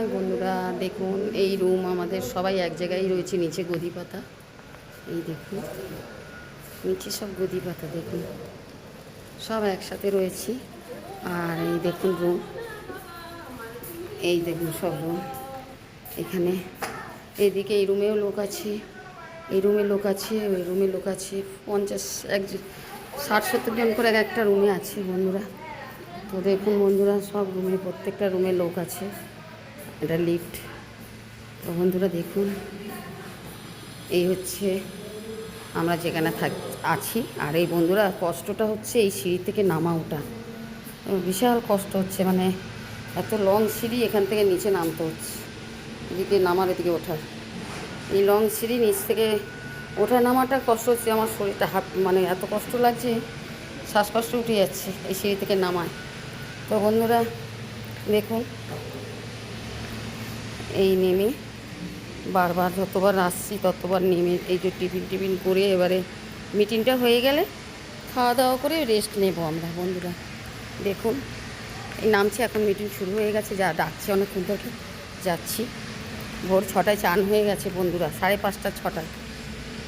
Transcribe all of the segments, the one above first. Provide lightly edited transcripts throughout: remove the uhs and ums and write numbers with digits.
High বন্ধুরা, দেখুন এই রুম আমাদের সবাই এক জায়গায় রয়েছে। নিচে গদি পাতা, এই দেখুন নিচে সব গদি পাতা, দেখুন সব একসাথে রয়েছি। আর এই দেখুন রুম, এই দেখুন সব রুম এখানে। এদিকে এই রুমেও লোক আছে, এই রুমে লোক আছে, ওই রুমে লোক আছে। 60-70 জন করে একটা রুমে আছে বন্ধুরা। তো দেখুন বন্ধুরা, সব রুমে প্রত্যেকটা রুমে লোক আছে। এটা লিফট। তো বন্ধুরা দেখুন, এই হচ্ছে আমরা যেখানে আছি। আর এই বন্ধুরা কষ্টটা হচ্ছে এই সিঁড়ি থেকে নামা ওঠা, বিশাল কষ্ট হচ্ছে। মানে এত লং সিঁড়ি, এখান থেকে নিচে নামতে হচ্ছে, এদিকে নামার এদিকে ওঠার। এই লং সিঁড়ি নিচ থেকে ওঠা নামাটা কষ্ট হচ্ছে। আমার শরীরটা মানে এত কষ্ট লাগছে, শ্বাসকষ্ট উঠে যাচ্ছে এই সিঁড়ি থেকে নামায়। তো বন্ধুরা দেখুন, এই নেমে বারবার যতবার আসছি ততবার নেমে এই যে টিফিন করে এবারে মিটিংটা হয়ে গেলে খাওয়া দাওয়া করে রেস্ট নেব আমরা বন্ধুরা। দেখুন এই নামছি, এখন মিটিং শুরু হয়ে গেছে, যা ডাকছে অনেকক্ষণ থেকে যাচ্ছি। ভোর 6টায় চান হয়ে গেছে বন্ধুরা, 5:30 6টায়।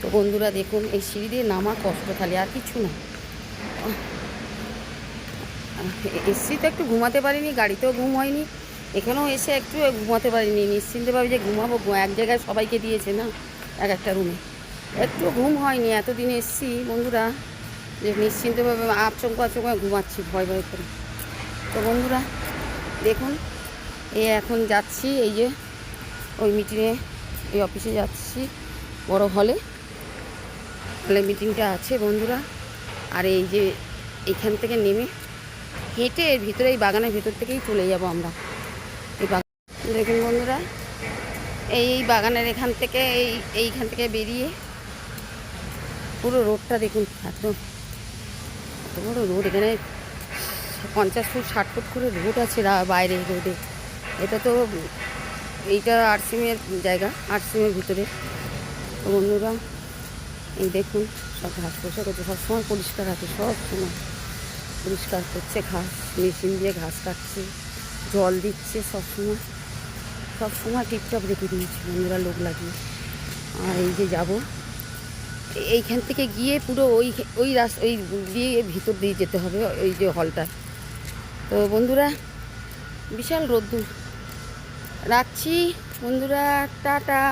তো বন্ধুরা দেখুন, এই সিঁড়ি দিয়ে নামা কষ্ট খালি, আর কিছু না। এসছি তো একটু ঘুমাতে পারিনি, গাড়িতেও ঘুম হয়নি, এখানেও এসে একটু ঘুমাতে পারিনি। নিশ্চিন্তে ভাবি যে ঘুমাবো, এক জায়গায় সবাইকে দিয়েছে না এক একটা রুমে, একটু ঘুম হয়নি। এতদিন এসছি বন্ধুরা যে নিশ্চিন্তভাবে আচমকা ঘুমাচ্ছি ভয় ভয় করে। তো বন্ধুরা দেখুন, এই এখন যাচ্ছি, এই যে ওই মিটিংয়ে, এই অফিসে যাচ্ছি, বড় হলে মিটিংটা আছে বন্ধুরা। আর এই যে এইখান থেকে নেমে হেঁটে এর ভিতরে, এই বাগানের ভিতর থেকেই চলে যাব আমরা। এই বাগান দেখুন বন্ধুরা, এই বাগানের এখান থেকে এইখান থেকে বেরিয়ে পুরো রোডটা দেখুন, এত বড় রোড। এখানে 50 ফুট 60 ফুট করে রোড আছে বাইরে রোডে। এটা তো এইটা আরসিএমের জায়গা, আরসিএমের ভিতরে। তো বন্ধুরা এই দেখুন, সব ঘাস পোষা করছে, সবসময় পরিষ্কার আছে, সব সময় পরিষ্কার করছে, ঘাস মেশিন দিয়ে ঘাস কাটছে, জল দিচ্ছে, সবসময় টিপটপ রেখে দিয়েছি বন্ধুরা লোক লাগিয়ে। আর এই যে যাব, এইখান থেকে গিয়ে পুরো ওই রাস্তা, ওই দিয়ে ভিতর দিয়ে যেতে হবে ওই যে হলটা। তো বন্ধুরা বিশাল রোদ্দুর, রাখছি বন্ধুরা, টাটা।